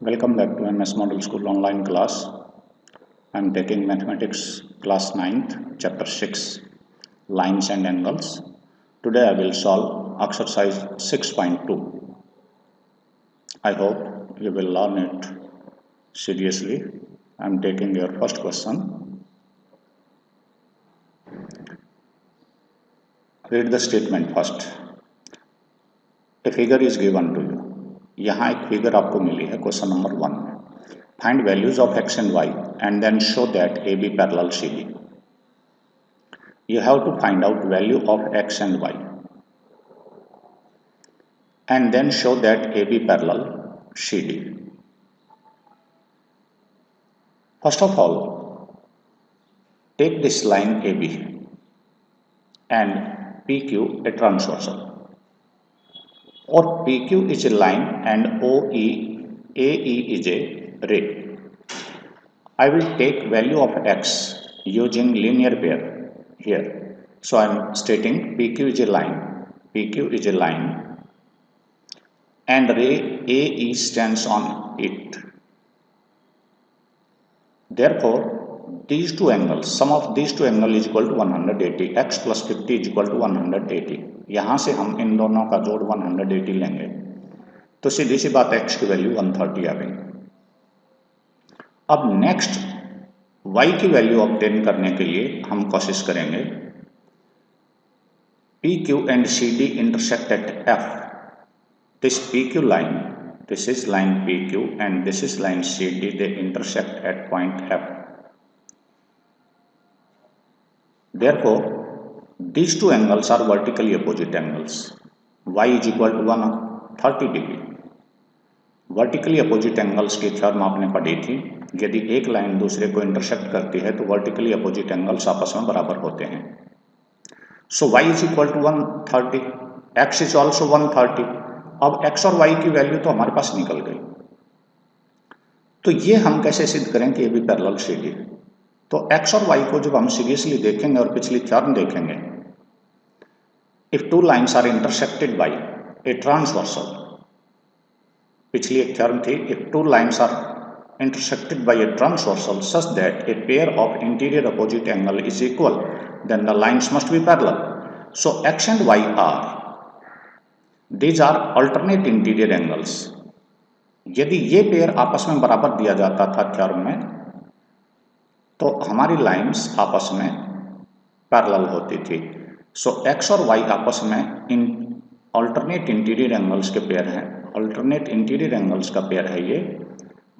Welcome back to MS Model School online class. I am taking mathematics class 9th, chapter 6, lines and angles. Today I will solve exercise 6.2. I hope you will learn it seriously. I am taking your first question. Read the statement first. A figure is given to you. यहाँ एक figure आपको मिली है question number 1 में. Find values of x and y and then show that AB parallel CD. You have to find out value of x and y and then show that AB parallel CD. First of all, take this line AB and PQ a transversal, or PQ is a line and AE is a ray. I will take value of x using linear pair here. So I am stating PQ is a line and ray AE stands on it. Therefore, these two angles, sum of these two angles is equal to 180. X plus 50 is equal to 180. यहाँ से हम इन दोनों का जोड़ 180 लेंगे तो सीधी सी बात x की वैल्यू 130 आ गई. अब नेक्स्ट y की वैल्यू ऑब्टेन करने के लिए हम कोशिश करेंगे PQ and CD intersect at F. This PQ line, this is line PQ and this is line CD, they intersect at point F. Therefore, these two angles are vertically opposite angles. Y is equal to 130 degree. Vertically opposite angles की theorem आपने पढ़ी थी. यदि एक line दूसरे को intersect करती है तो वर्टिकली अपोजिट एंगल्स आपस में बराबर होते हैं. So y is equal to 130, x is also 130. अब x और y की वैल्यू तो हमारे पास निकल गई. तो ये हम कैसे सिद्ध करें कि ये भी पैरेलल CD. तो x और y को जब हम सीरियसली देखेंगे और पिछली थ्योरम देखेंगे, if two lines are intersected by a transversal, पिछली एक थ्योरम थी if two lines are intersected by a transversal such that a pair of interior opposite angle is equal, then the lines must be parallel. So x and y these are alternate interior angles. यदि ये pair आपस में बराबर दिया जाता था theorem में तो हमारी लाइंस आपस में पैरेलल होती थी. सो x और y आपस में इन अल्टरनेट इंटीरियर एंगल्स के पेयर हैं, अल्टरनेट इंटीरियर एंगल्स का पेयर है ये.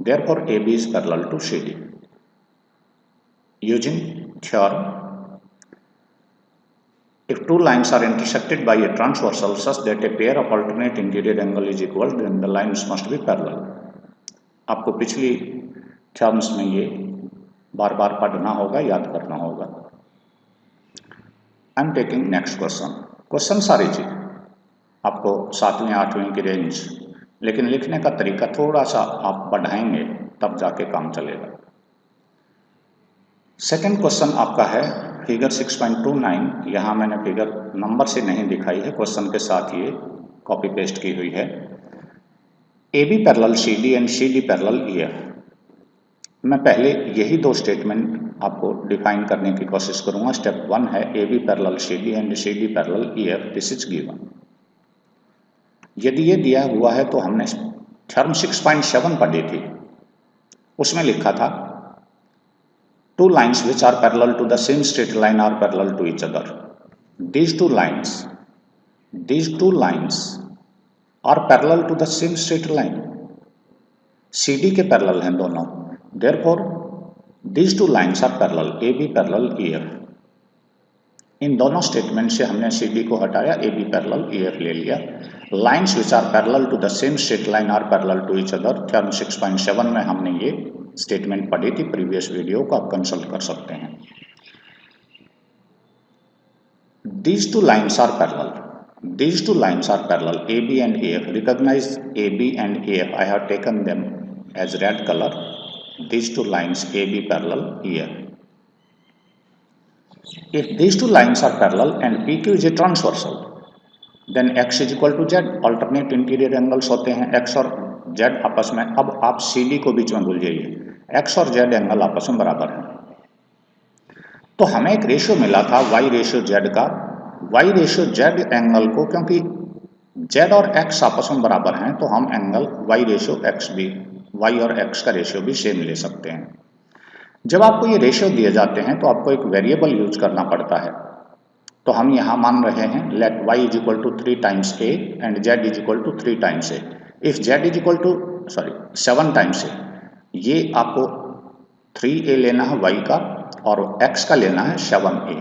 Therefore, AB is parallel to CD. Using theorem, if two lines are intersected by a transversal such that a pair of alternate interior angle is equal, then the lines must be parallel. आपको पिछली theorems में ये बार बार पढ़ना होगा, याद करना होगा. आई am taking next question. Question सारे जी आपको 7वीं 8वीं की रेंज, लेकिन लिखने का तरीका थोड़ा सा आप बढ़ाएंगे तब जाके काम चलेगा. सेकंड क्वेश्चन आपका है फिगर 6.29. यहाँ मैंने फिगर नंबर से नहीं दिखाई है, क्वेश्चन के साथ ये कॉपी पेस्ट की हुई है. AB parallel CD and CD parallel EF. मैं पहले यही दो स्टेटमेंट आपको डिफाइन करने की कोशिश करूंगा. स्टेप 1 है AB parallel CD and CD parallel EF. This is given. यदि ये दिया हुआ है तो हमने थ्योरम 6.7 पढ़ी थी, उसमें लिखा था two lines which are parallel to the same straight line are parallel to each other. These two lines are parallel to the same straight line. CD के पैरेलल हैं दोनों. Therefore these two lines are parallel. AB parallel EF. इन दोनों statement से हमने CD को हटाया, AB parallel EF ले लिया. Lines which are parallel to the same straight line are parallel to each other. Theorem 6.7 में हमने ये स्टेटमेंट पढ़ी थी, प्रीवियस वीडियो को आप कंसल्ट कर सकते हैं. These two lines are parallel. These two lines are parallel, AB and AF. Recognize AB and AF. I have taken them as red color. These two lines AB parallel EF. If these two lines are parallel and PQ is a transversal, then x is equal to z. Alternate interior angles होते हैं x और Z आपस में, अब आप C D को बीच में भूल जाइए, एक्स और जेड एंगल आपस में बराबर है। तो हमें एक रेशियो मिला था वाई रेशियो जेड का, वाई रेशियो जेड एंगल को, क्योंकि जेड और एक्स आपस में बराबर हैं तो हम एंगल वाई रेशियो एक्स भी, वाई और एक्स का रेशियो भी सेम ले सकते हैं। जब आपको ये रेशियो दिए जाते हैं तो आपको एक वेरिएबल यूज करना पड़ता है। तो हम यहाँ मान रहे हैं let y is equal to 3 times a and z is equal to 3 times a। If z is equal to 7 times a, ये आपको 3a लेना है y का और x का लेना है 7a,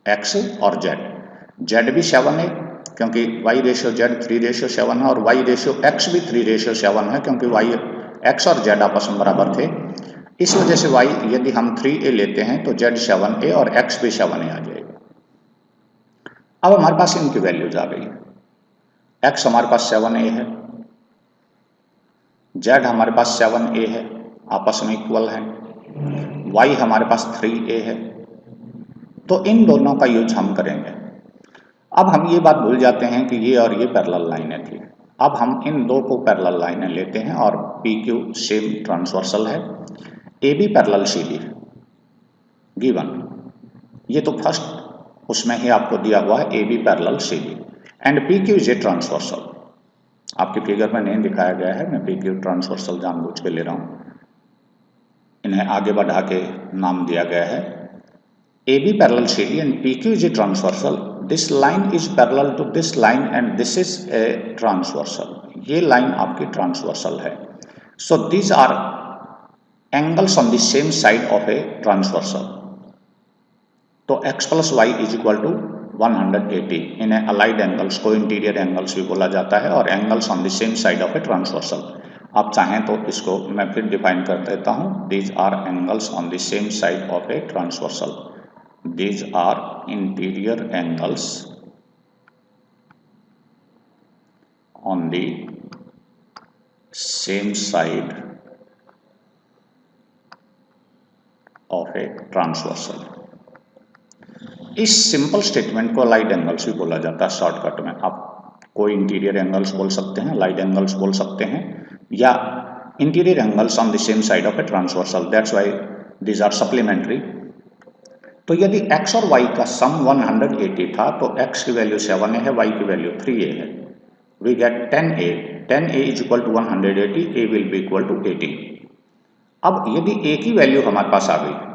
x और z भी 7a क्योंकि y रेशियो z 3 रेशियो 7 है और y रेशियो x भी 3 रेशियो 7 है क्योंकि y x और z आपस में बराबर थे। इस वजह से y यदि हम 3a लेते हैं तो z 7a और x भी 7a आ जाएगा। अब हमारे पास इनकी वैल्यूज आ गई है, x हमारे पास 7a है, z हमारे पास 7a है, आपस में इक्वल है, y हमारे पास 3a है, तो इन दोनों का यूज हम करेंगे। अब हम ये बात भूल जाते हैं कि ये और ये पैरेलल लाइनें थी। अब हम इन दो को पैरेलल लाइनें लेते हैं और PQ सेम ट्रांसवर्सल है, AB पैरेलल CD गिवन, ये तो फर्स्ट उसमें ही आपको दिया हुआ है AB parallel CD and PQ is a transversal. आपकी फिगर में नहीं दिखाया गया है, मैं PQ ट्रांसवर्सल जानबूझ के ले रहा हूँ, इन्हें आगे बढ़ा के नाम दिया गया है AB parallel CD and PQ is a transversal. This line is parallel to this line and this is a transversal, ये लाइन आपकी ट्रांसवर्सल है। So these are angles on the same side of a transversal. तो x plus y is equal to 180, इन्हें allied angles को interior angles भी बोला जाता है और angles on the same side of a transversal. आप चाहें तो इसको मैं फिर डिफाइन कर देता हूं, these are angles on the same side of a transversal, these are interior angles on the same side of a transversal. इस सिंपल स्टेटमेंट को अलाइड एंगल्स भी बोला जाता है शॉर्टकट में। आप कोई इंटीरियर एंगल्स बोल सकते हैं, अलाइड एंगल्स बोल सकते हैं, या interior angles on the same side of a transversal, that's why these are supplementary. तो यदि x और y का सम 180 था तो x की वैल्यू 7a है, y की वैल्यू 3a है, we get 10a, 10a is equal to 180, a will be equal to 18। अब यदि a की वैल्यू हमारे पास आ गई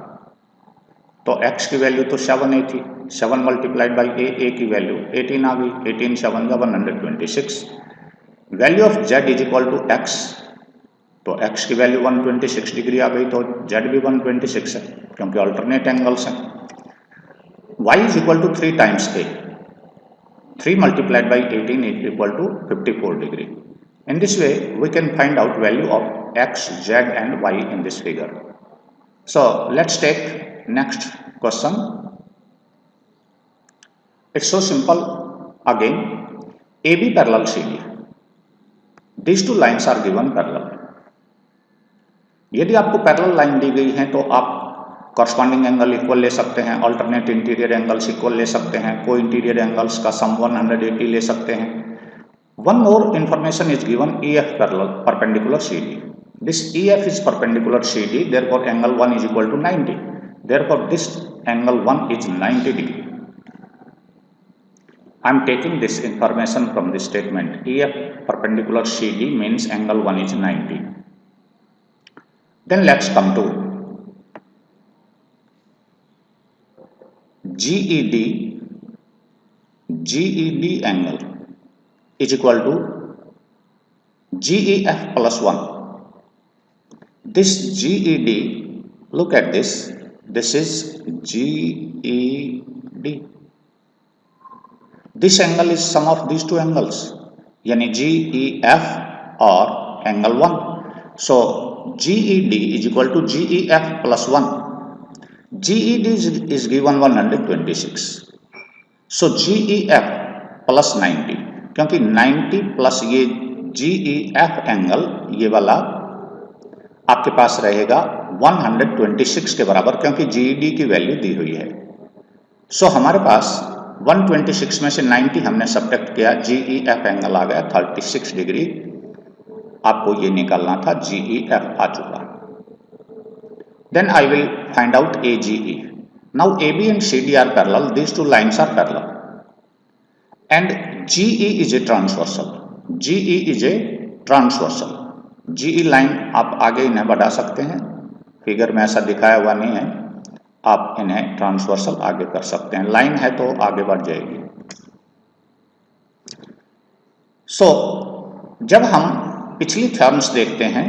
तो x की वैल्यू तो 7a थी, 7 मल्टीप्लाइड बाई a की वैल्यू 18 आ गई, 18 7 का 126। Value of z is equal to x, तो x की वैल्यू 126 डिग्री आ गई, तो z भी 126 है क्योंकि अल्टरनेट एंगल्स हैं। y is equal to 3 times a, 3 multiplied by 18 is equal to 54 degree. In this way we can find out value of x, z and y in this figure. So let's take next question. It's so simple again. AB parallel CD, these two lines are given parallel. यदि आपको parallel line दी गई है तो आप corresponding angle equal ले सकते हैं, alternate interior angles equal ले सकते हैं, को इंटीरियर एंगल्स का सम 180 ले सकते हैं। One more information is given, EF parallel perpendicular CD, this EF is perpendicular CD, therefore angle 1 is equal to 90, therefore this angle 1 is 90 degree. I am taking this information from this statement, EF perpendicular CD means angle 1 is 90. Then let's come to GED angle is equal to GEF plus 1. This GED, look at this, this is GED. This angle is sum of these two angles, यानी GEF और angle 1. So GED is equal to GEF plus 1. GED is given 126. So GEF plus 90, क्योंकि 90 plus ये GEF angle, ये वाला आपके पास रहेगा 126 के बराबर, क्योंकि GED की वैल्यू दी हुई है। सो हमारे पास 126 में से 90 हमने सब्ट्रैक्ट किया, GEF एंगल आ गया 36 डिग्री, आपको ये निकालना था GEF आ चुका। Then I will find out AGE। Now AB and CD are parallel, these two lines are parallel and GE is a transversal, GE is a transversal। GE line आप आगे इन्हें बढ़ा सकते हैं, फिगर में ऐसा दिखाया हुआ नहीं है, आप इन्हें ट्रांसवर्सल आगे कर सकते हैं, लाइन है तो आगे बढ़ जाएगी। जब हम पिछली थ्योरम्स देखते हैं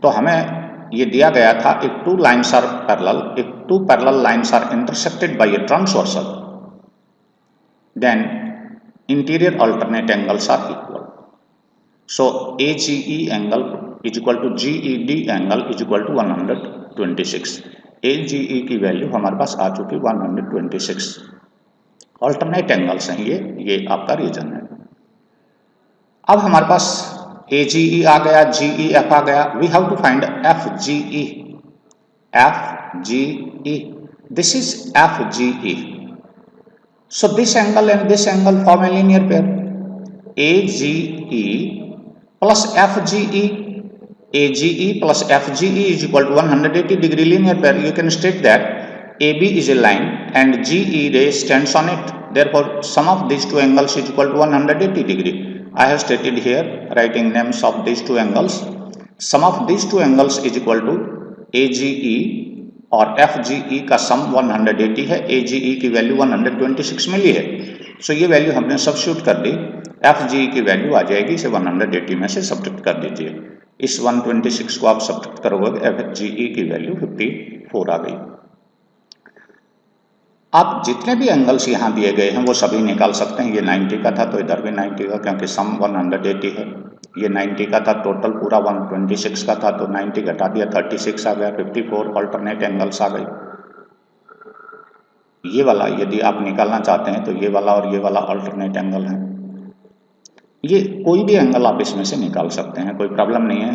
तो हमें ये दिया गया था if two lines are parallel, if two parallel lines are intersected by a transversal, then interior alternate angles are equal. So AGE angle is equal to GED angle is equal to 126। AGE की value हमारे पास आ चुकी 126। Alternate angles हैं ये आपका reason है। अब हमारे पास AGE आ गया, GEF आ गया, we have to find FGE। FGE, this is FGE। So this angle and this angle form a linear pair, AGE plus FGE। AGE plus FGE is equal to 180 degree linear pair। You can state that AB is a line and GE ray stands on it, therefore sum of these two angles is equal to 180 degree। I have stated here writing names of these two angles। Sum of these two angles is equal to AGE और FGE का सम 180 है, AGE की value 126 मिली है। सो ये value हमने substitute कर दी, FGE की value आ जाएगी, इसे 180 में से सब्ट्रैक्ट कर दीजिए। इस 126 को आप सब्ट्रैक्ट करोगे, FGE की वैल्यू 54 आ गई। आप जितने भी एंगल्स यहाँ दिए गए हैं वो सभी निकाल सकते हैं। ये 90 का था तो इधर भी 90 का, क्योंकि सम 180 है। ये 90 का था, टोटल पूरा 126 का था, तो 90 घटा दिया 36 आ गया, 54 अल्टरनेट एंगल्स आ गए। ये वाला यदि आप निकालना चाहते हैं तो ये वाला और ये वाला अल्टरनेट एंगल है। ये कोई भी एंगल आप इसमें से निकाल सकते हैं, कोई प्रॉब्लम नहीं है।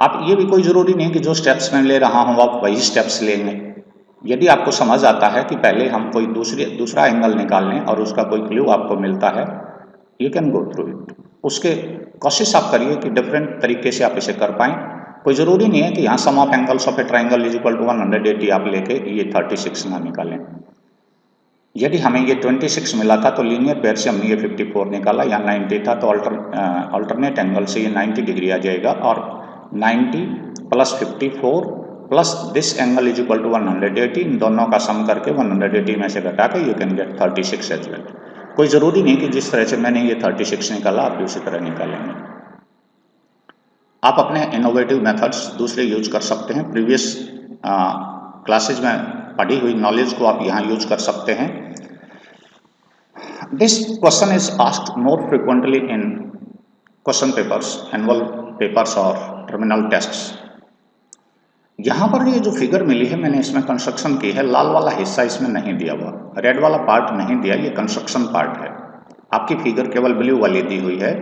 आप ये भी कोई ज़रूरी नहीं कि जो स्टेप्स मैं ले रहा हूँ आप वही स्टेप्स लेंगे। यदि आपको समझ आता है कि पहले हम कोई दूसरा एंगल निकाल लें और उसका कोई क्लू आपको मिलता है, you can go through it. उसके कोशिश आप करिए कि डिफरेंट तरीके से आप इसे कर पाएँ। कोई ज़रूरी नहीं है कि यहाँ sum of angles of a triangle is equal to 180 आप लेके ये 36 ना निकालें। यदि हमें ये 26 मिला था तो लीनियर पेयर से हमने ये 54 निकाला, या 90 था तो अल्टरनेट एंगल से ये 90 डिग्री आ जाएगा, और 90 plus 54 plus this angle is equal to 180, इन दोनों का सम करके 180 में से घटा के you can get 36 as well. कोई ज़रूरी नहीं कि जिस तरह से मैंने ये 36 निकाला आप भी उसी तरह निकालेंगे। आप अपने इनोवेटिव मेथड्स दूसरे यूज कर सकते हैं। प्रीवियस क्लासेज में पढ़ी हुई नॉलेज को आप यहाँ यूज कर सकते हैं। This question is asked more frequently in question papers, annual papers और टर्मिनल टेस्ट्स। यहाँ पर ये जो फिगर मिली है मैंने इसमें कंस्ट्रक्शन की है, लाल वाला हिस्सा इसमें नहीं दिया हुआ, रेड वाला पार्ट नहीं दिया, ये कंस्ट्रक्शन पार्ट है। आपकी फिगर केवल ब्लू वाली दी हुई है।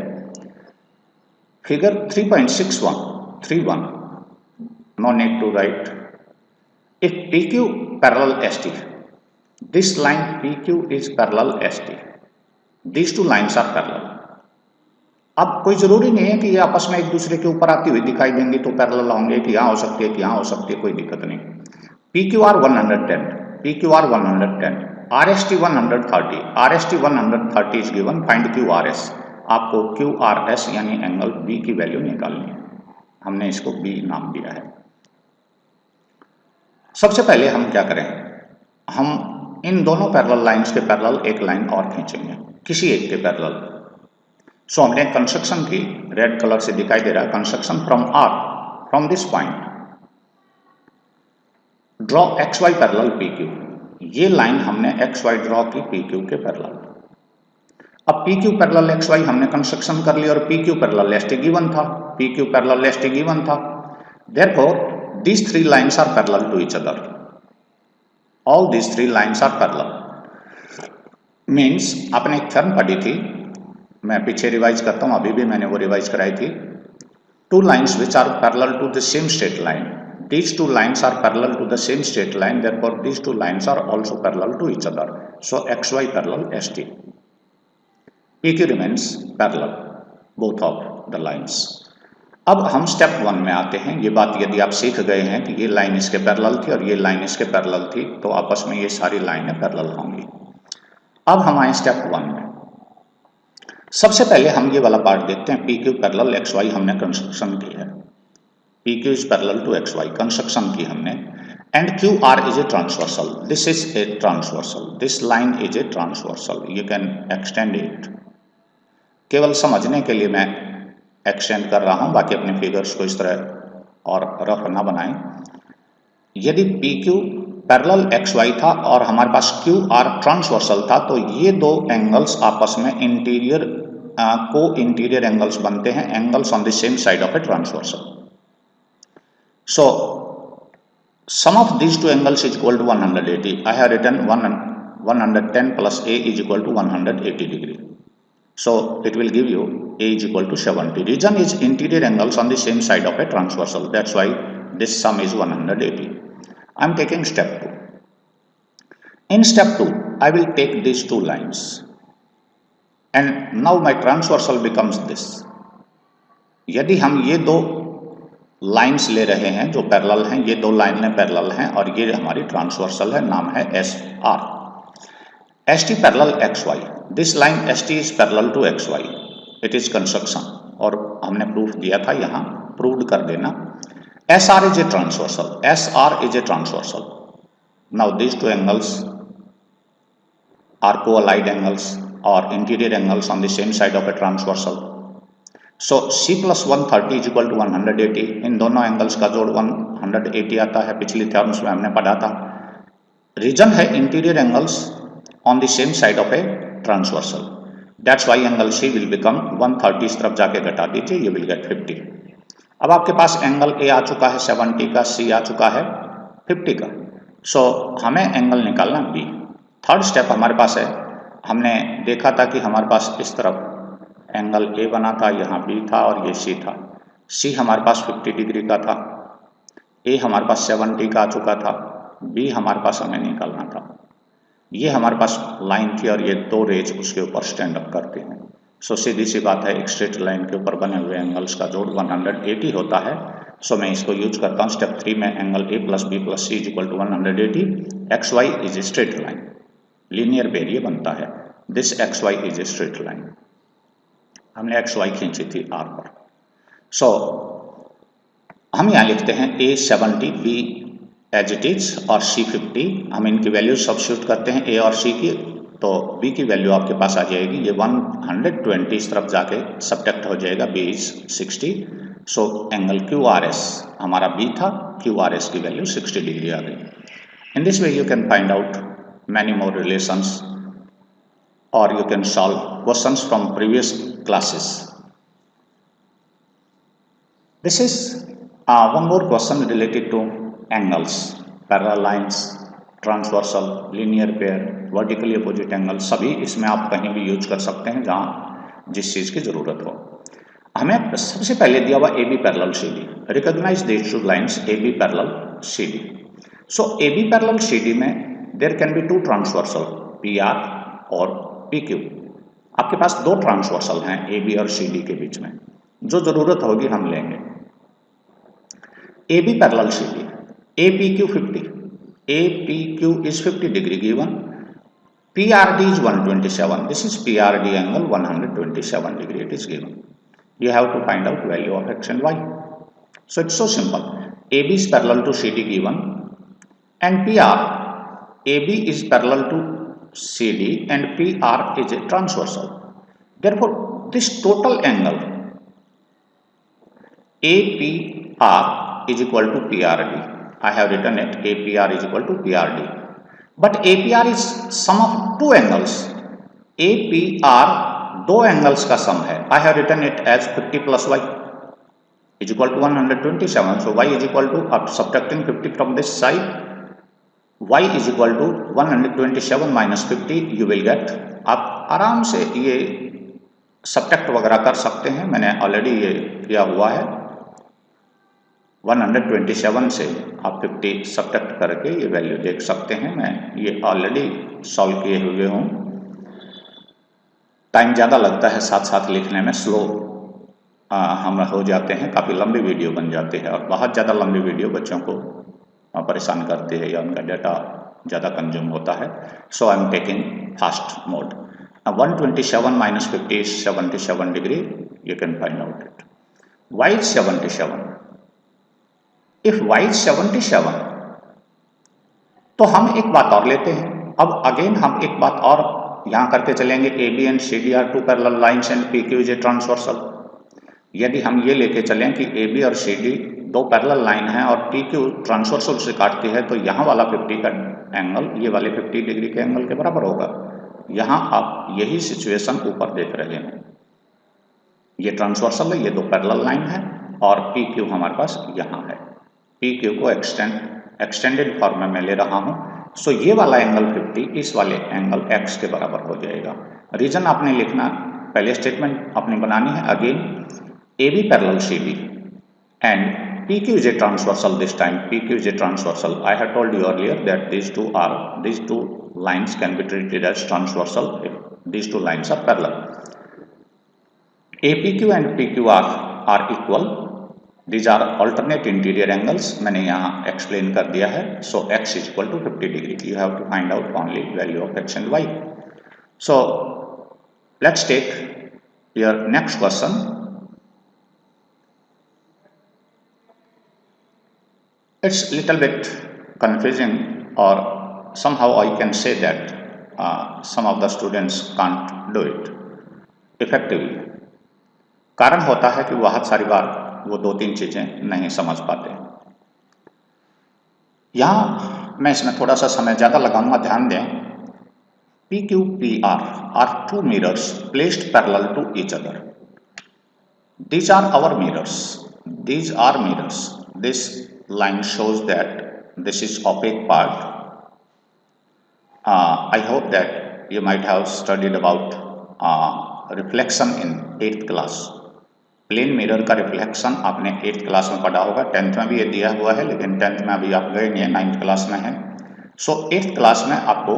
Figure 3.6131, no need to write. If PQ parallel ST, this line PQ is parallel ST, these two lines are parallel। अब कोई जरूरी नहीं है कि ये आपस में एक दूसरे के ऊपर आती हुई दिखाई देंगी तो पैरेलल होंगे, कि यहाँ हो सकती है कि यहाँ हो सकती है, कोई दिक्कत नहीं। PQR 110, PQR 110, RST 130, RST 130 is given, find QRS। आपको QRS यानी एंगल B की वैल्यू निकालनी है, हमने इसको B नाम दिया है। सबसे पहले हम क्या करें, हम इन दोनों पैरेलल लाइंस के पैरेलल एक लाइन और खींचेंगे, किसी एक के पैरेलल। सो हमने कंस्ट्रक्शन की, रेड कलर से दिखाई दे रहा है, construction from R, from this point draw XY parallel PQ। ये लाइन हमने XY ड्रॉ की PQ के पैरेलल। अब PQ पैरेलल XY हमने कंस्ट्रक्शन कर लिया और PQ पैरेलल ST गिवन था, PQ पैरेलल ST गिवन था। Therefore these three lines are parallel to each other, all these three lines are parallel। Means आपने एक थ्योरम पढ़ी थी, मैं पीछे रिवाइज करता हूँ, अभी भी मैंने वो रिवाइज कराई थी। Two lines which are parallel to the same straight line, these two lines are parallel to the same straight line, therefore these two lines are also parallel to each other, so XY parallel ST। PQ remains parallel, both of the lines। अब हम step 1 में आते हैं। ये बात यदि आप सीख गए हैं कि ये लाइन इसके पैरेलल थी और ये लाइन इसके पैरेलल थी, तो आपस में ये सारी लाइनें पैरेलल होंगी। अब हम आए स्टेप 1 में। सबसे पहले हम ये वाला पार्ट देखते हैं, P Q parallel X Y हमने कंस्ट्रक्शन की है। P Q is parallel to X Y construction की हमने, and Q R is a transversal. This is a transversal, this line is a transversal, you can extend it. केवल समझने के लिए मैं एक्सटेंड कर रहा हूं, बाकी अपने फिगर्स को इस तरह और रफ ना बनाएं। यदि P Q parallel X Y था और हमारे पास क्यू आर ट्रांसवर्सल था, तो ये दो एंगल्स आपस में इंटीरियर को इंटीरियर एंगल्स बनते हैं, angles on the same side of a transversal. So sum of these two angles is equal to 180. I have written 110 plus A is equal to 180 degree. So it will give you A is equal to 70. Reason is interior angles on the same side of a transversal. That's why this sum is 180. I am taking step 2. In step 2, I will take these two lines. And now my transversal becomes this. यदि हम ये दो lines ले रहे हैं जो parallel हैं, ये दो लाइनें पैरेलल हैं और ये हमारी ट्रांसवर्सल है, नाम है S R. S T parallel X Y, this line S T is parallel to X Y, it is construction, और हमने प्रूफ दिया था, यहाँ प्रूव्ड कर देना। S R is a transversal, S R is a transversal. Now this two angles are co-allied angles और interior angles on the same side of a transversal. So C plus 130 is equal to 180। इन दोनों angles का जोड़ 180 आता है, पिछली theorems में हमने पढ़ा था। रीजन है interior angles on the same side of a transversal, that's why angle C will become 130। इस तरफ जाके घटा दीजिए, ये विल गेट 50। अब आपके पास एंगल A आ चुका है 70 का, C आ चुका है 50 का। सो हमें एंगल निकालना B। थर्ड स्टेप हमारे पास है, हमने देखा था कि हमारे पास इस तरफ एंगल A बना था, यहाँ B था और ये C था। C हमारे पास 50 डिग्री का था, A हमारे पास 70 का आ चुका था, B हमारे पास हमें निकालना था। ये हमारे पास लाइन थी और ये दो रेज उसके ऊपर स्टैंड अप करते हैं। सो सीधी सी बात है, एक स्ट्रेट लाइन के ऊपर बने हुए एंगल्स का जोड़ 180 होता है। सो मैं इसको यूज करता हूँ स्टेप 3 में। Angle A plus B plus C is equal to 180। X Y is a straight line, linear pair ये बनता है। This X Y is a straight line, हमने एक्स वाई खींची थी आर पर। सो हम यहाँ लिखते हैं A 70, B as it is और C 50। हम इनकी वैल्यू सब्स्टिट्यूट करते हैं A और C की, तो B की वैल्यू आपके पास आ जाएगी, ये 120 इस तरफ जाके सब्ट्रैक्ट हो जाएगा, B is 60। So angle QRS हमारा B था, QRS की वैल्यू 60 डिग्री आ गई। इन this way you can find out many more relations or you can solve questions from previous classes. This is one more question related to angles, parallel lines, transversal, linear pair, vertically opposite angle। सभी इसमें आप कहीं भी use कर सकते हैं जहाँ जिस चीज़ की ज़रूरत हो। हमें सबसे पहले दिया हुआ AB parallel CD। Recognise these two lines AB parallel CD। So AB parallel CD में there can be two transversal, PR और PQ। आपके पास दो ट्रांसवर्सल हैं AB और CD के बीच में, जो जरूरत होगी हम लेंगे। AB parallel CD, APQ 50, APQ is 50 degree given, PRD is 127, this is PRD angle 127 degree it is given. You have to find out value of x and y. So it's so simple. AB is parallel to CD given, and PR, AB is parallel to CD and PR is a transversal. Therefore, this total angle APR is equal to PRD. I have written it, APR is equal to PRD. But APR is sum of two angles. APR दो angles का सम है। I have written it as 50 plus y is equal to 127. So y is equal to, after subtracting 50 from this side, y is equal to 127 minus 50, you will get। आप आराम से ये subtract वगैरह कर सकते हैं, मैंने ऑलरेडी ये किया हुआ है। 127 से आप 50 सब्ट्रैक्ट करके ये वैल्यू देख सकते हैं। मैं ये ऑलरेडी सॉल्व किए हुए हूँ। टाइम ज़्यादा लगता है साथ साथ लिखने में, स्लो हम हो जाते हैं, काफ़ी लंबी वीडियो बन जाती है और बहुत ज़्यादा लंबी वीडियो बच्चों को परेशान करती है या उनका डाटा ज़्यादा कंज्यूम होता है। So I am taking fast mode. 127 minus 50 is 77 degree. You can find out it. Why is 77? If y is 77, तो हम एक बात और लेते हैं। अब अगेन हम एक बात और यहाँ करके चलेंगे, A B and C D are two parallel lines and P Q is a transversal. यदि हम ये लेके चलें कि ए बी और सी डी दो पैरेलल लाइन हैं और पी क्यू ट्रांसवर्सल से काटती है, तो यहाँ वाला 50 का एंगल ये वाले 50 डिग्री के एंगल के बराबर होगा। यहाँ आप यही सिचुएशन ऊपर देख रहे हैं, ये ट्रांसवर्सल है, ये दो पैरेलल लाइन है और पी क्यू हमारे पास यहाँ है। पी क्यू को एक्सटेंडेड फॉर्म में मैं ले रहा हूँ। सो ये वाला एंगल 50 इस वाले एंगल x के बराबर हो जाएगा। रीजन आपने लिखना, पहले स्टेटमेंट अपनी बनानी है, again A B parallel C D and P Q is a transversal. This time P Q is a transversal. I have told you earlier that these two lines can be treated as transversal if these two lines are parallel. APQ and PQR are equal. These are alternate interior angles. मैंने यहाँ explain कर दिया है. So x is equal to 50 degree. You have to find out only value of x and y. So let's take your next question. It's little bit confusing, or somehow I can say that some of the students can't do it effectively. कारण होता है कि बहुत सारी बार वो दो तीन चीजें नहीं समझ पाते। यहाँ मैं इसमें थोड़ा सा समय ज्यादा लगाऊंगा, ध्यान दें। P Q P R two mirrors placed parallel to each other. These are our mirrors. These are mirrors. This line shows that this is opaque part. I hope that you might have studied about reflection in 8th class. Plane mirror का reflection आपने 8th class में पढ़ा होगा। 10th में भी ये दिया हुआ है, लेकिन 10th में अभी आप गए नहीं है, 9th क्लास में है। सो 8th क्लास में आपको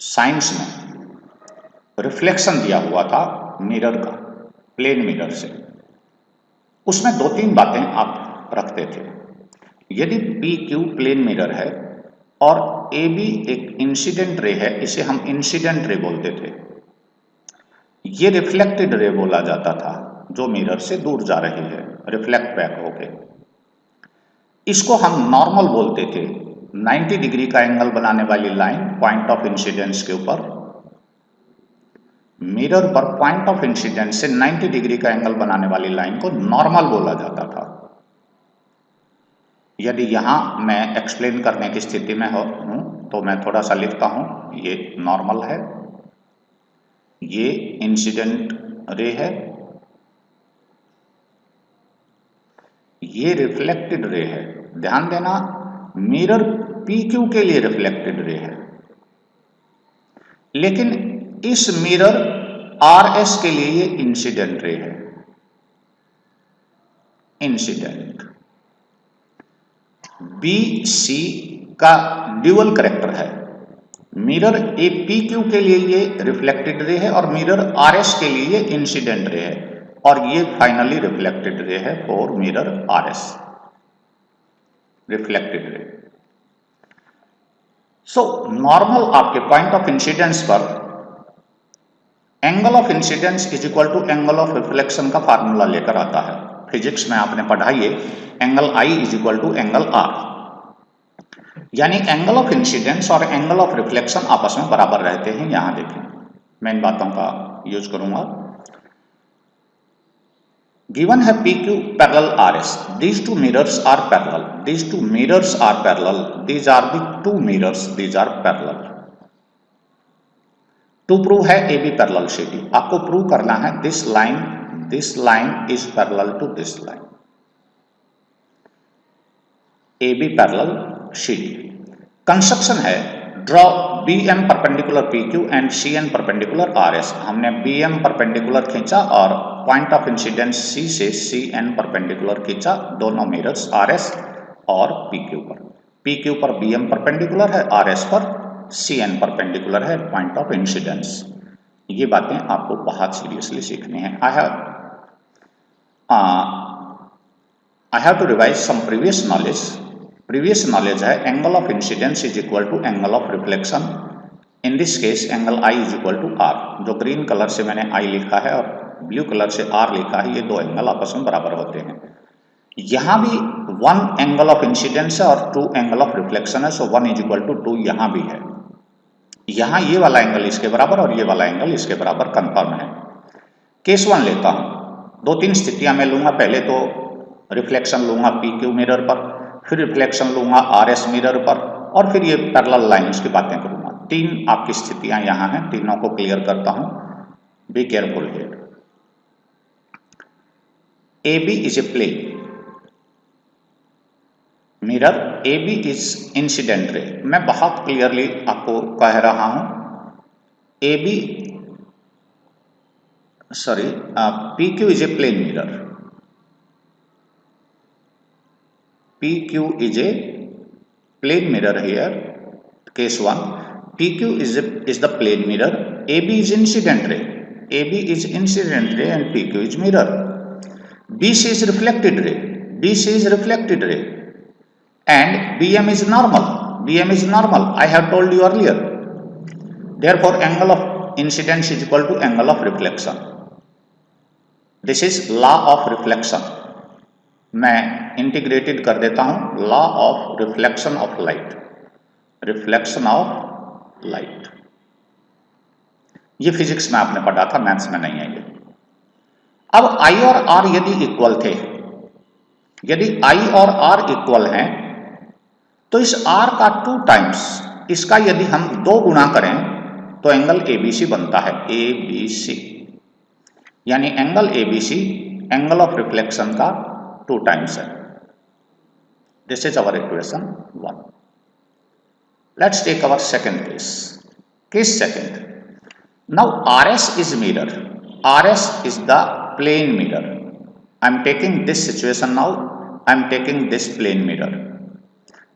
साइंस में रिफ्लेक्शन दिया हुआ था मिरर का, प्लेन मिरर से। उसमें दो तीन बातें आप रखते थे। यदि पी क्यू प्लेन मिरर है और ए बी एक इंसिडेंट रे है, इसे हम इंसिडेंट रे बोलते थे। ये रिफ्लेक्टेड रे बोला जाता था, जो मिरर से दूर जा रही है, रिफ्लेक्ट बैक होके। इसको हम नॉर्मल बोलते थे। 90 डिग्री का एंगल बनाने वाली लाइन पॉइंट ऑफ इंसिडेंस के ऊपर, मिरर पर पॉइंट ऑफ इंसिडेंस से 90 डिग्री का एंगल बनाने वाली लाइन को नॉर्मल बोला जाता था। यदि यहां मैं एक्सप्लेन करने की स्थिति में हूं तो मैं थोड़ा सा लिखता हूं, ये नॉर्मल है, ये इंसिडेंट रे है, ये रिफ्लेक्टेड रे है। ध्यान देना, मिरर पी क्यू के लिए रिफ्लेक्टेड रे है, लेकिन इस मिरर आर एस के लिए ये इंसिडेंट रे है। इंसिडेंट बी सी का ड्यूअल करेक्टर है। मिरर ए पी क्यू के लिए ये रिफ्लेक्टेड रे है और मिरर आर एस के लिए ये इंसिडेंट रे है, और ये फाइनली रिफ्लेक्टेड रे है for mirror R S, reflected ray. So normal आपके पॉइंट ऑफ इंसिडेंस पर angle of incidence is equal to angle of reflection का फार्मूला लेकर आता है। फिजिक्स में आपने पढ़ा ये, angle I is equal to angle R, यानी एंगल ऑफ इंसिडेंस और एंगल ऑफ रिफ्लेक्शन आपस में बराबर रहते हैं। यहां देखें, मैं इन बातों का यूज करूंगा। Given है PQ parallel RS. These two mirrors are parallel. These two mirrors are parallel. These are the two mirrors. These are parallel. To prove है AB parallel CD. आपको प्रूव करना है this line is parallel to this line. AB parallel CD. Construction है, draw BM perpendicular PQ and CN perpendicular RS. हमने BM perpendicular खींचा और point of incidence C से CN perpendicular खींचा, दोनों मिरर्स RS और PQ पर। PQ पर BM परपेंडिकुलर है, RS पर CN परपेंडिकुलर है, पॉइंट ऑफ इंसिडेंस। ये बातें आपको बहुत सीरियसली सीखनी है। I have to revise some previous knowledge. Previous knowledge है angle of incidence is equal to angle of reflection. In this case angle I is equal to R. जो green colour से मैंने I लिखा है और blue colour से R लिखा है, ये दो एंगल आपस में बराबर होते हैं. यहाँ भी 1 एंगल ऑफ इंसिडेंस है और 2 एंगल ऑफ रिफ्लेक्शन है, सो 1 इज इक्वल टू 2 यहाँ भी है. यहाँ ये वाला एंगल इसके बराबर और ये वाला एंगल इसके बराबर कंफर्म है. केस 1 लेता हूँ. 2-3 स्थितियां मैं लूंगा. पहले तो रिफ्लेक्शन लूंगा PQ मिरर पर, फिर रिफ्लेक्शन लूंगा RS मिरर पर, और फिर ये पैरेलल लाइंस की बातें करूंगा. 3 आपकी स्थितियां यहाँ हैं, तीनों को क्लियर करता हूं. Be careful here. AB is a plane mirror, AB is incident ray. मैं बहुत क्लियरली आपको कह रहा हूं. PQ is a plane mirror. PQ is a plane mirror here. Case 1. PQ is the plane mirror. AB is incident ray. AB is incident ray and PQ is mirror. BC is reflected ray. BC is reflected ray. And BM is normal. BM is normal. I have told you earlier. Therefore, angle of incidence is equal to angle of reflection. This is law of reflection. मैं integrated कर देता हूं. Law of reflection of light. Reflection of light, ये physics में आपने पढ़ा था, maths में नहीं है ये. अब I और R यदि इक्वल थे, यदि I और R इक्वल हैं, तो इस R का 2 टाइम्स इसका यदि हम 2 गुणा करें तो एंगल ABC बनता है. ABC यानी angle ABC angle of reflection का 2 टाइम्स है. This is our equation 1. Let's take our second case. Case second. Now RS is mirror. RS is the plane mirror. I am taking this situation now. I am taking this plane mirror.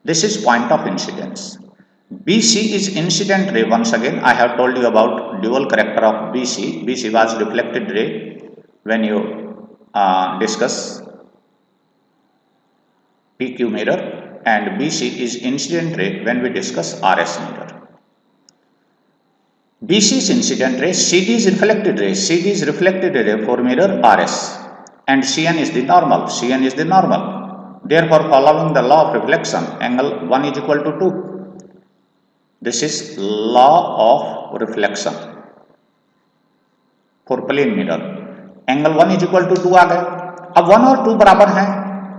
This is point of incidence. BC is incident ray. Once again I have told you about dual character of BC. BC was reflected ray when you discuss PQ mirror, and BC is incident ray when we discuss RS mirror. BC is incident ray, CD is reflected ray. CD is reflected ray for mirror RS, and CN is the normal. CN is the normal. Therefore, following the law of reflection, angle 1 is equal to 2. This is law of reflection for plane mirror. Angle 1 is equal to 2 आ गए. अब 1 और 2 बराबर हैं,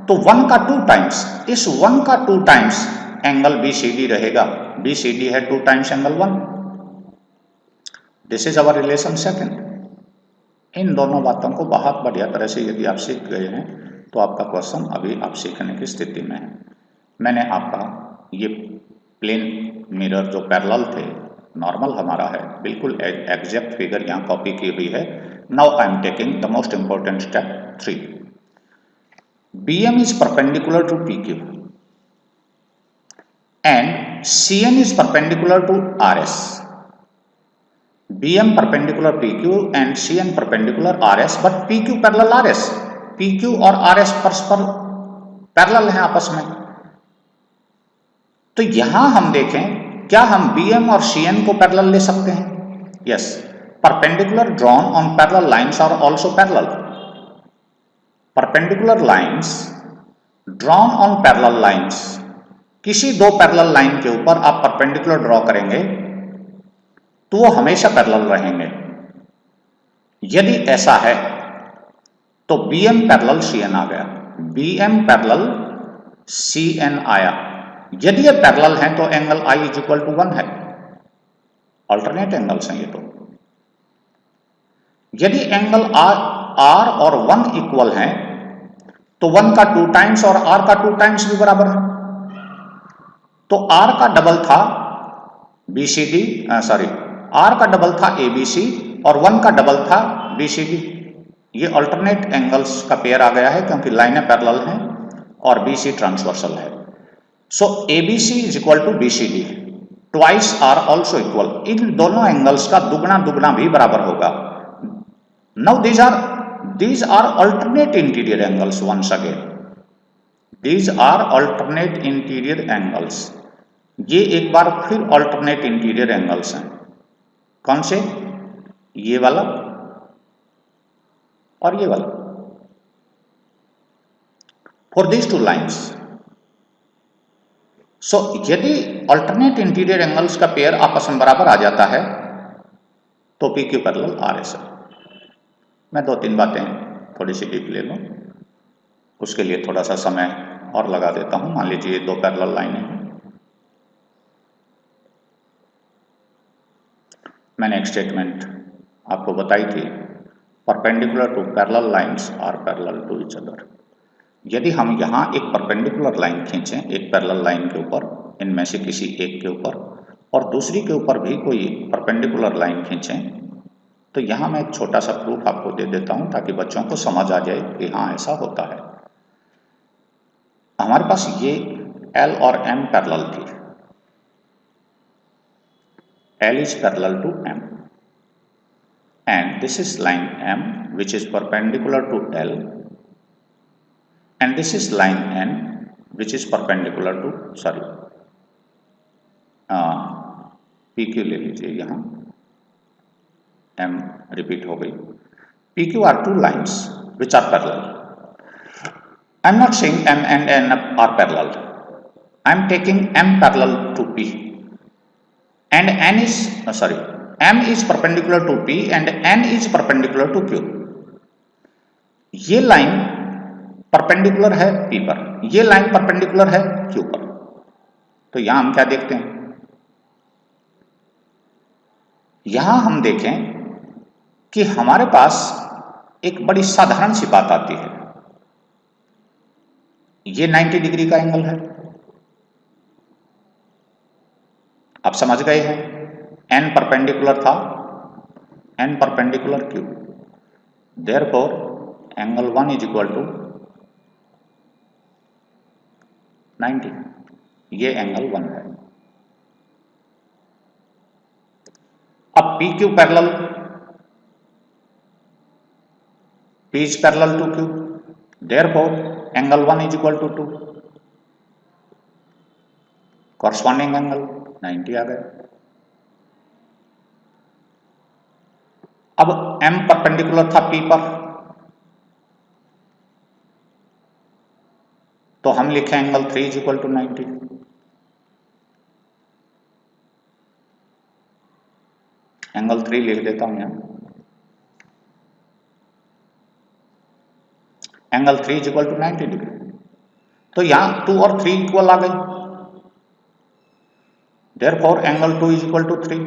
तो 1 का 2 times, इस 1 का 2 टाइम्स एंगल BCD रहेगा. BCD है 2 times angle 1. This is our relation second. इन दोनों बातों को बहुत बढ़िया तरह से यदि आप सीख गए हैं तो आपका क्वेश्चन अभी आप सीखने की स्थिति में है. मैंने आपका ये प्लेन मिरर जो पैरेलल थे, नॉर्मल हमारा है, बिल्कुल एग्जैक्ट फिगर यहाँ कॉपी की हुई है. Now I am taking the most important step 3. BM is perpendicular to PQ and CN is perpendicular to RS. BM perpendicular PQ and CN perpendicular RS, but PQ parallel RS. PQ और RS परस्पर parallel हैं आपस में. तो यहां हम देखें, क्या हम BM और CN को पैरेलल ले सकते हैं? Yes. Perpendicular drawn on parallel lines are also parallel. Perpendicular lines drawn on parallel lines, किसी 2 पैरेलल लाइन के ऊपर आप परपेंडिकुलर ड्रॉ करेंगे तो वो हमेशा पैरेलल रहेंगे. यदि ऐसा है तो BM पैरेलल CN आ गया, BM पैरेलल CN आया. यदि ये पैरेलल हैं तो angle I is equal to 1 है. अल्टरनेट एंगल्स हैं ये तो. यदि एंगल R और 1 इक्वल हैं तो 1 का 2 टाइम्स और R का 2 टाइम्स भी बराबर है. तो R का डबल था BCD, R का डबल था ABC और 1 का डबल था BCD. ये अल्टरनेट एंगल्स का पेयर आ गया है क्योंकि लाइनें पैरेलल हैं और BC ट्रांसवर्सल है. So ABC is equal to BCD. Twice are also equal. इन दोनों एंगल्स का दुगना दुगना भी बराबर होगा. Now these are these are alternate interior angles once again. These are alternate interior angles. ये एक बार फिर alternate interior angles हैं. कौन से? ये वाला और ये वाला. For these two lines. So यदि alternate interior angles का पेयर आपस में बराबर आ जाता है तो PQ पैरेलल R है सर. मैं 2-3 बातें थोड़ी सी डीप ले लूँ, उसके लिए थोड़ा सा समय और लगा देता हूँ. मान लीजिए 2 पैरेलल लाइनें हैं. मैंने एक स्टेटमेंट आपको बताई थी, perpendicular to parallel lines are parallel to each other. यदि हम यहाँ एक परपेंडिकुलर लाइन खींचें एक पैरेलल लाइन के ऊपर, इनमें से किसी एक के ऊपर, और दूसरी के ऊपर भी कोई परपेंडिकुलर लाइन खींचें, तो यहाँ मैं एक छोटा सा प्रूफ आपको दे देता हूँ ताकि बच्चों को समझ आ जाए कि हाँ ऐसा होता है. हमारे पास ये L और M पैरेलल थी. L is parallel to M and this is line M which is perpendicular to L and this is line N which is perpendicular to PQ ले लीजिए. यहाँ M रिपीट हो गई. PQ are two lines which are parallel. I am not saying M and N are parallel. I am taking M parallel to P and N is M is perpendicular to P and N is perpendicular to Q. ये line perpendicular है P पर, ये line perpendicular है Q पर. तो यहां हम क्या देखते हैं? यहां हम देखें कि हमारे पास एक बड़ी साधारण सी बात आती है. ये 90 डिग्री का एंगल है, आप समझ गए हैं. N परपेंडिकुलर था, N perpendicular Q. Therefore angle 1 is equal to 90. ये एंगल 1 है. अब PQ parallel, P is parallel to Q. Therefore, angle 1 is equal to 2. Corresponding angle 90 आ गया. अब M परपेंडिकुलर था P पर, तो हम लिखें angle 3 is equal to 90. Angle 3 लिख देता हूं यहां. Angle 3 is equal to 90 degree. तो यहां 2 और 3 इक्वल आ गई. Therefore angle 2 is equal to 3.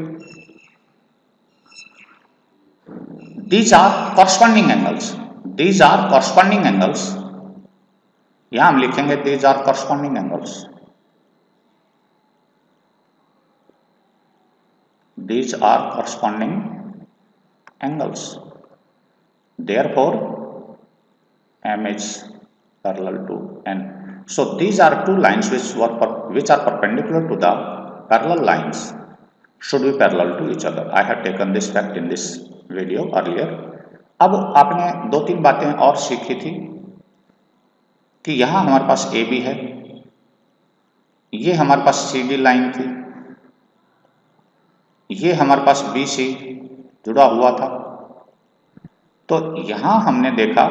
These are corresponding angles. These are corresponding angles. यहां हम लिखेंगे these are corresponding angles. These are corresponding angles. Therefore, M is parallel to N. So these are two lines which are perpendicular to the parallel lines should be parallel to each other. I have taken this fact in this video earlier. अब आपने 2-3 बातें और सीखी थी कि यहाँ हमारे पास AB है, ये हमारे पास CD लाइन थी, ये हमारे पास BC जुड़ा हुआ था. तो यहां हमने देखा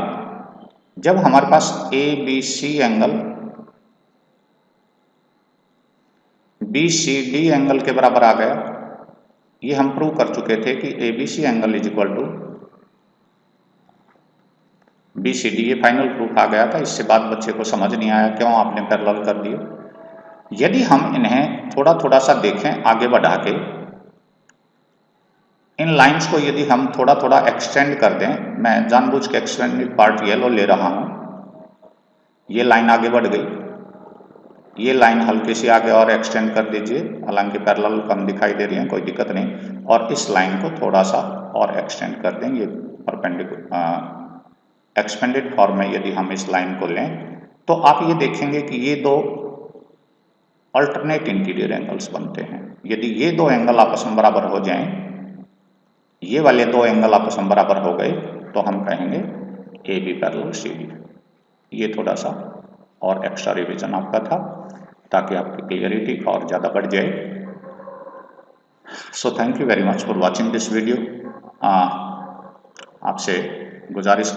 जब हमारे पास ABC एंगल BCD एंगल के बराबर आ गया, ये हम प्रूव कर चुके थे कि ABC angle is equal to BCD. ये फाइनल प्रूफ आ गया था. इससे बाद बच्चे को समझ नहीं आया क्यों आपने पैरेलल कर दिए. यदि हम इन्हें थोड़ा थोड़ा सा देखें आगे बढ़ा के, इन लाइंस को यदि हम थोड़ा थोड़ा एक्सटेंड कर दें, मैं जानबूझ के एक्सटेंडेड पार्ट येलो ले रहा हूं. ये लाइन आगे बढ़ गई, ये लाइन हल्की सी आगे और एक्सटेंड कर दीजिए, हालांकि पैरेलल कम दिखाई दे रही है, कोई दिक्कत नहीं. और इस लाइन को थोड़ा सा और एक्सटेंड कर दें. ये परपेंडिकुलर एक्सपेंडेड फॉर्म में यदि हम इस लाइन को लें तो आप ये देखेंगे कि ये दो अल्टरनेट इंटीरियर एंगल्स बनते हैं. यदि ये दो एंगल आपस में बराबर हो जाएं, ये वाले दो एंगल आपस में बराबर हो गए, तो हम कहेंगे A B parallel C D. ये थोड़ा सा और एक्स्ट्रा रिवीजन आपका था ताकि आपकी क्लियरिटी और ज़्यादा बढ़ जाए। So thank you very much for watching this video. आपसे गुजारिश